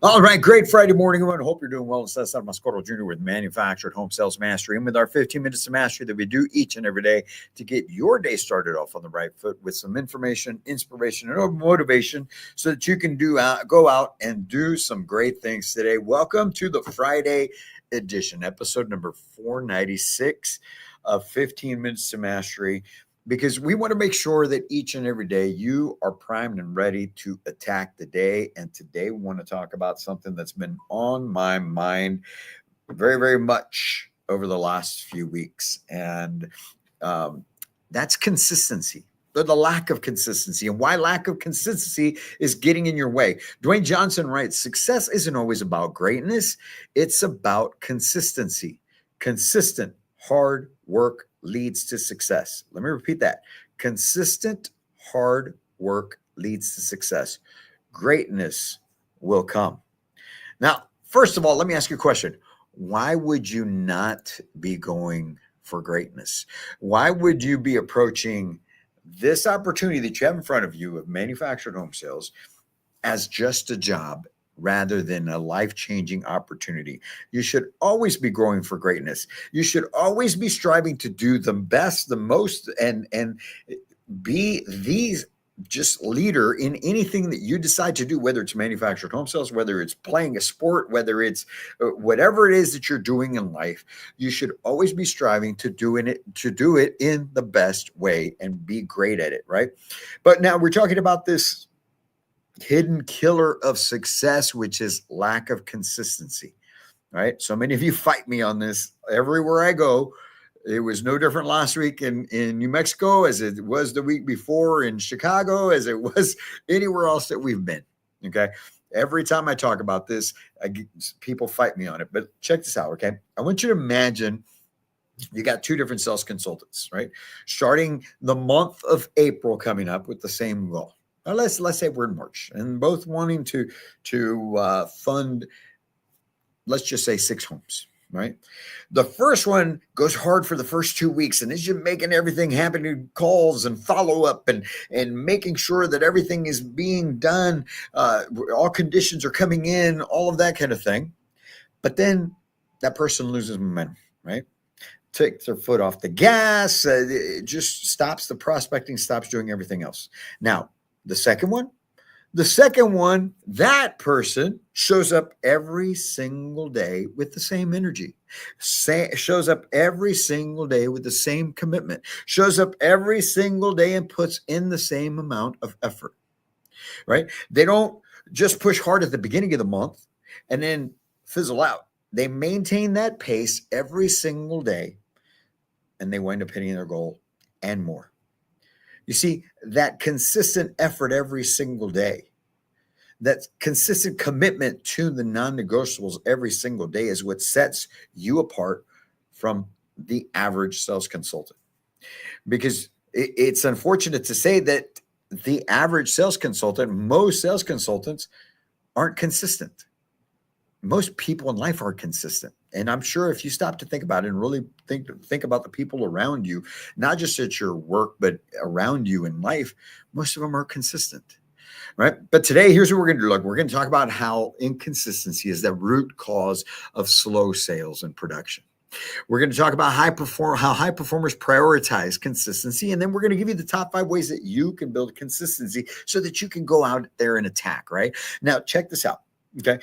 All right, great Friday morning, everyone. Hope you're doing well. It's Cesar Mascoro Jr. with Manufactured Home Sales Mastery, and with our 15 minutes of mastery that we do each and every day to get your day started off on the right foot with some information, inspiration, and motivation, so that you can go out and do some great things today. Welcome to the Friday edition, episode number 496 of 15 minutes to mastery, because we want to make sure that each and every day you are primed and ready to attack the day. And today we want to talk about something that's been on my mind very, very much over the last few weeks. And that's consistency. The lack of consistency, and why lack of consistency is getting in your way. Dwayne Johnson writes, success isn't always about greatness. It's about consistency. Consistent hard work leads to success. Let me repeat that. Consistent hard work leads to success. Greatness will come. Now, first of all, let me ask you a question. Why would you not be going for greatness? Why would you be approaching this opportunity that you have in front of you of manufactured home sales as just a job rather than a life-changing opportunity? You should always be growing for greatness. You should always be striving to do the best, the most, and be the just leader in anything that you decide to do, whether it's manufactured home sales, whether it's playing a sport, whether it's whatever it is that you're doing in life. You should always be striving to do it in the best way and be great at it, right? But now we're talking about this hidden killer of success, which is lack of consistency, right? So many of you fight me on this everywhere I go. It was no different last week in New Mexico as it was the week before in Chicago, as it was anywhere else that we've been, okay? Every time I talk about this, people fight me on it. But check this out, okay? I want you to imagine you got two different sales consultants, right? Starting the month of April coming up with the same goal. Now let's say we're in March and both wanting to fund, let's just say 6 homes, right? The first one goes hard for the first 2 weeks and is just making everything happen, calls and follow up and making sure that everything is being done. All conditions are coming in, all of that kind of thing. But then that person loses momentum, right? Takes their foot off the gas, it just stops the prospecting, stops doing everything else. Now, the second one, that person shows up every single day with the same energy, shows up every single day with the same commitment, shows up every single day and puts in the same amount of effort, right? They don't just push hard at the beginning of the month and then fizzle out. They maintain that pace every single day and they wind up hitting their goal and more. You see, that consistent effort every single day, that consistent commitment to the non-negotiables every single day is what sets you apart from the average sales consultant. Because it's unfortunate to say that the average sales consultant, most sales consultants aren't consistent. Most people in life are consistent. And I'm sure if you stop to think about it and really think about the people around you, not just at your work, but around you in life, most of them are consistent, right? But today, here's what we're going to do. Look, we're going to talk about how inconsistency is the root cause of slow sales and production. We're going to talk about how high performers prioritize consistency. And then we're going to give you the top 5 ways that you can build consistency so that you can go out there and attack, right? Now, check this out, okay?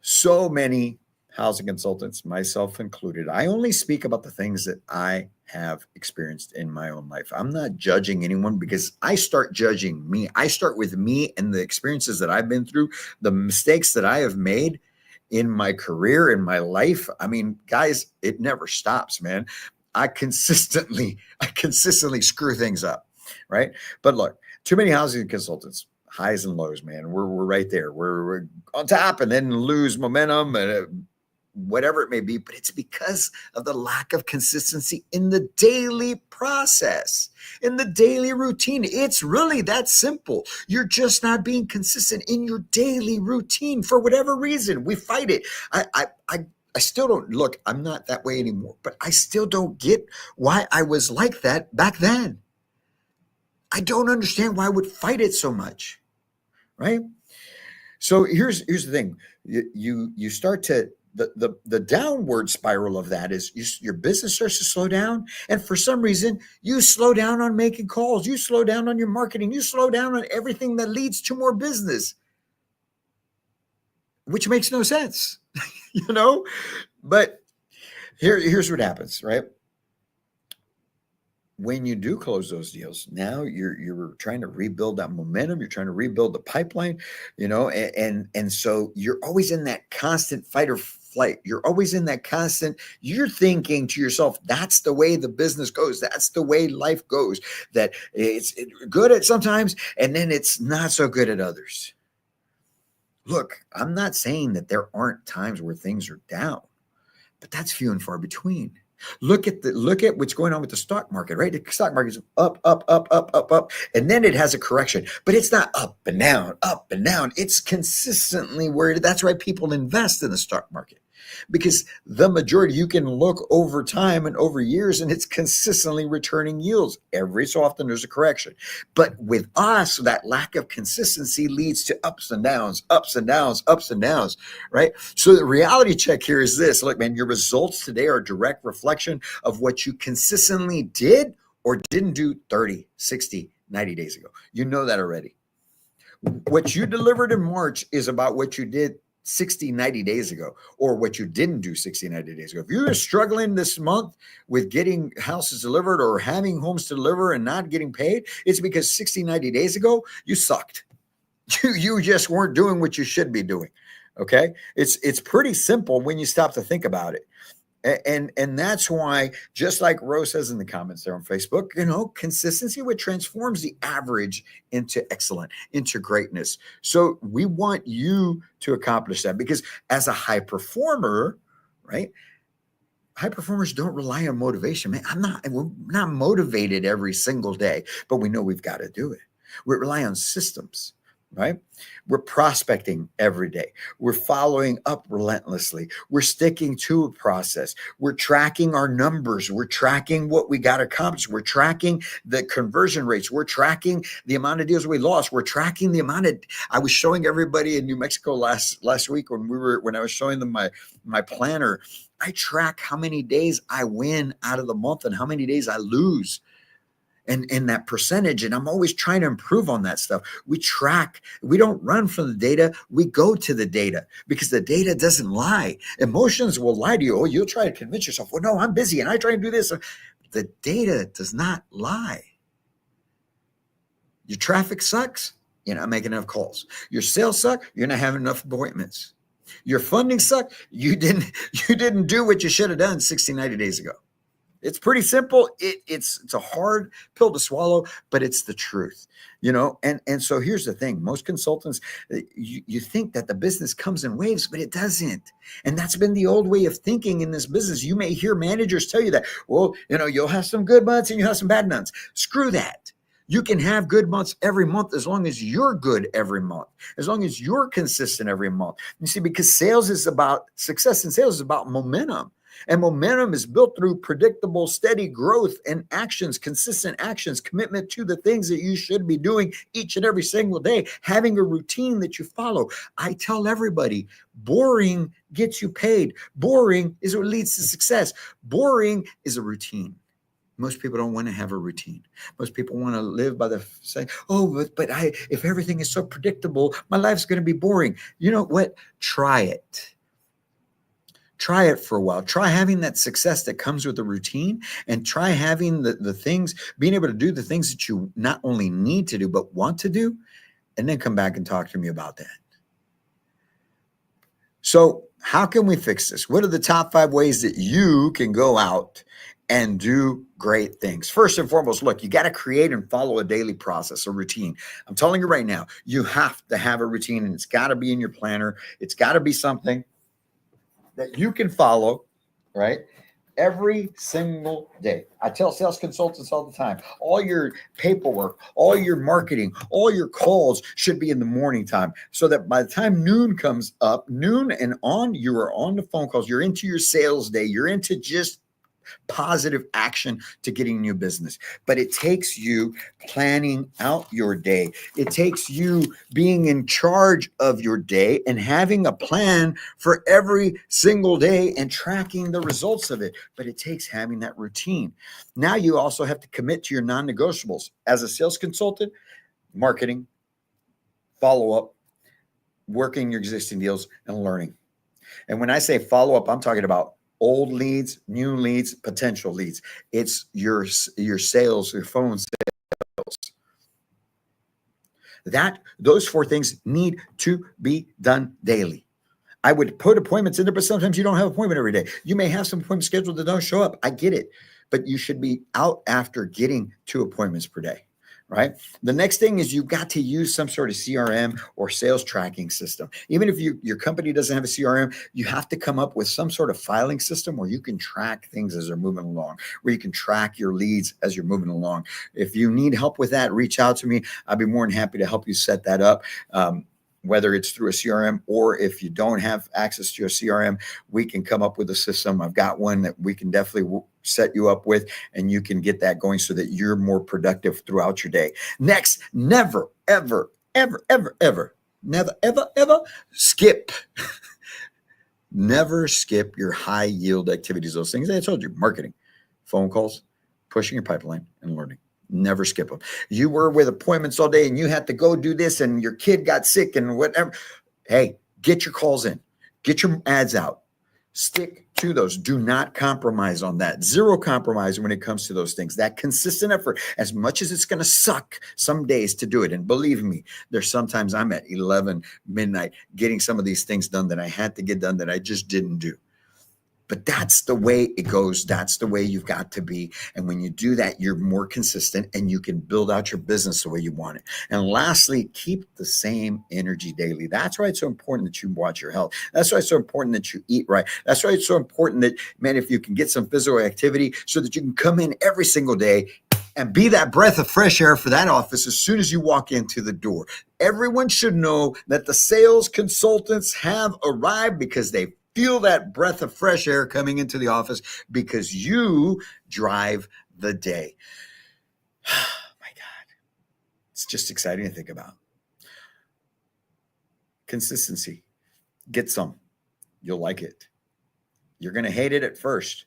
So many housing consultants, myself included, I only speak about the things that I have experienced in my own life. I'm not judging anyone because I start judging me. I start with me and the experiences that I've been through, the mistakes that I have made in my career, in my life. I mean, guys, it never stops, man. I consistently screw things up, right? But look, too many housing consultants, highs and lows, man. We're right there. We're on top and then lose momentum and whatever it may be, but it's because of the lack of consistency in the daily process, in the daily routine. It's really that simple. You're just not being consistent in your daily routine for whatever reason. We fight it. I still don't, look, I'm not that way anymore, but I still don't get why I was like that back then. I don't understand why I would fight it so much, right? So here's the thing. You start to the downward spiral of that is your business starts to slow down, and for some reason you slow down on making calls, you slow down on your marketing, you slow down on everything that leads to more business, which makes no sense, you know. But here's what happens, right? When you do close those deals, now you're trying to rebuild that momentum, you're trying to rebuild the pipeline, and so you're always in that constant fight or flight. You're always in that constant, you're thinking to yourself, that's the way the business goes, that's the way life goes, that it's good at sometimes and then it's not so good at others. Look, I'm not saying that there aren't times where things are down, but that's few and far between. Look at what's going on with the stock market, right? The stock market is up, up, up, up, up, up, and then it has a correction, but it's not up and down, up and down. It's consistently where that's why people invest in the stock market, because the majority, you can look over time and over years and it's consistently returning yields. Every so often there's a correction, but with us, that lack of consistency leads to ups and downs, ups and downs, ups and downs, right? So the reality check here is this: look, man, your results today are a direct reflection of what you consistently did or didn't do 30, 60, 90 days ago. You know that already. What you delivered in March is about what you did 60, 90 days ago, or what you didn't do 60, 90 days ago. If you're struggling this month with getting houses delivered or having homes delivered and not getting paid, it's because 60, 90 days ago, you sucked. You just weren't doing what you should be doing. Okay. It's pretty simple when you stop to think about it. And that's why, just like Rose says in the comments there on Facebook, consistency what transforms the average into excellent, into greatness. So we want you to accomplish that, because as a high performer, right? High performers don't rely on motivation. Man, we're not motivated every single day, but we know we've got to do it. We rely on systems. Right? We're prospecting every day. We're following up relentlessly. We're sticking to a process. We're tracking our numbers. We're tracking what we got accomplished. We're tracking the conversion rates. We're tracking the amount of deals we lost. We're tracking the amount of, I was showing everybody in New Mexico last week when I was showing them my planner. I track how many days I win out of the month and how many days I lose. And that percentage, and I'm always trying to improve on that stuff. We track, we don't run from the data, we go to the data, because the data doesn't lie. Emotions will lie to you. Oh, you'll try to convince yourself, well, no, I'm busy and I try to do this. The data does not lie. Your traffic sucks, you're not making enough calls. Your sales suck, you're not having enough appointments. Your funding sucked, you didn't do what you should have done 60, 90 days ago. It's pretty simple. It's a hard pill to swallow, but it's the truth, and so here's the thing. Most consultants, you think that the business comes in waves, but it doesn't. And that's been the old way of thinking in this business. You may hear managers tell you that, well, you'll have some good months and you have some bad months. Screw that. You can have good months every month as long as you're good every month, as long as you're consistent every month. You see, because success in sales is about momentum. And momentum is built through predictable, steady growth and actions, consistent actions, commitment to the things that you should be doing each and every single day, having a routine that you follow. I tell everybody, boring gets you paid. Boring is what leads to success. Boring is a routine. Most people don't want to have a routine. Most people want to live by the saying, oh, but if everything is so predictable, my life's going to be boring. You know what? Try it. Try it for a while. Try having that success that comes with the routine, and try having the things, being able to do the things that you not only need to do, but want to do, and then come back and talk to me about that. So how can we fix this? What are the top 5 ways that you can go out and do great things? First and foremost, look, you got to create and follow a daily process, a routine. I'm telling you right now, you have to have a routine, and it's got to be in your planner. It's got to be something that you can follow, right? Every single day. I tell sales consultants all the time, all your paperwork, all your marketing, all your calls should be in the morning time, so that by the time noon comes up, noon and on, you are on the phone calls. You're into your sales day. You're into just positive action to getting new business. But it takes you planning out your day. It takes you being in charge of your day and having a plan for every single day and tracking the results of it. But it takes having that routine. Now you also have to commit to your non-negotiables. As a sales consultant, marketing, follow-up, working your existing deals, and learning. And when I say follow-up, I'm talking about old leads, new leads, potential leads. It's your sales, your phone sales. Those four things need to be done daily. I would put appointments in there, but sometimes you don't have an appointment every day. You may have some appointments scheduled that don't show up. I get it, but you should be out after getting 2 appointments per day, right? The next thing is you've got to use some sort of CRM or sales tracking system. Even if your company doesn't have a CRM, you have to come up with some sort of filing system where you can track things as they're moving along, where you can track your leads as you're moving along. If you need help with that, reach out to me. I'd be more than happy to help you set that up. Whether it's through a CRM or if you don't have access to your CRM, we can come up with a system. I've got one that we can definitely set you up with, and you can get that going so that you're more productive throughout your day. Next, never, ever, ever, ever, ever, never, ever, ever skip. Never skip your high yield activities. Those things I told you, marketing, phone calls, pushing your pipeline, and learning. Never skip them. You were with appointments all day and you had to go do this and your kid got sick and whatever. Hey, get your calls in, get your ads out, stick to those. Do not compromise on that. Zero compromise when it comes to those things. That consistent effort, as much as it's going to suck some days to do it. And believe me, there's sometimes I'm at 11 midnight getting some of these things done that I had to get done that I just didn't do. But that's the way it goes. That's the way you've got to be. And when you do that, you're more consistent and you can build out your business the way you want it. And lastly, keep the same energy daily. That's why it's so important that you watch your health. That's why it's so important that you eat right. That's why it's so important that, man, if you can get some physical activity so that you can come in every single day and be that breath of fresh air for that office as soon as you walk into the door. Everyone should know that the sales consultants have arrived because they feel that breath of fresh air coming into the office because you drive the day. My God, it's just exciting to think about. Consistency. Get some. You'll like it. You're going to hate it at first,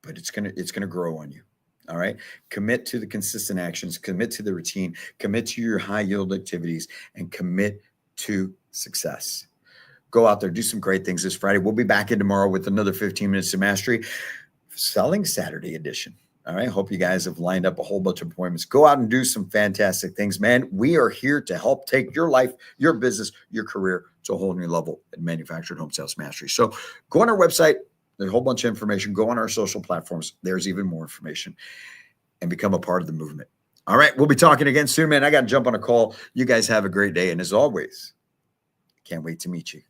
but it's going to grow on you. All right. Commit to the consistent actions, commit to the routine, commit to your high yield activities, and commit to success. Go out there, do some great things this Friday. We'll be back in tomorrow with another 15 Minutes to Mastery, Selling Saturday edition. All right. Hope you guys have lined up a whole bunch of appointments. Go out and do some fantastic things, man. We are here to help take your life, your business, your career to a whole new level at Manufactured Home Sales Mastery. So go on our website. There's a whole bunch of information. Go on our social platforms. There's even more information, and become a part of the movement. All right. We'll be talking again soon, man. I got to jump on a call. You guys have a great day. And as always, can't wait to meet you.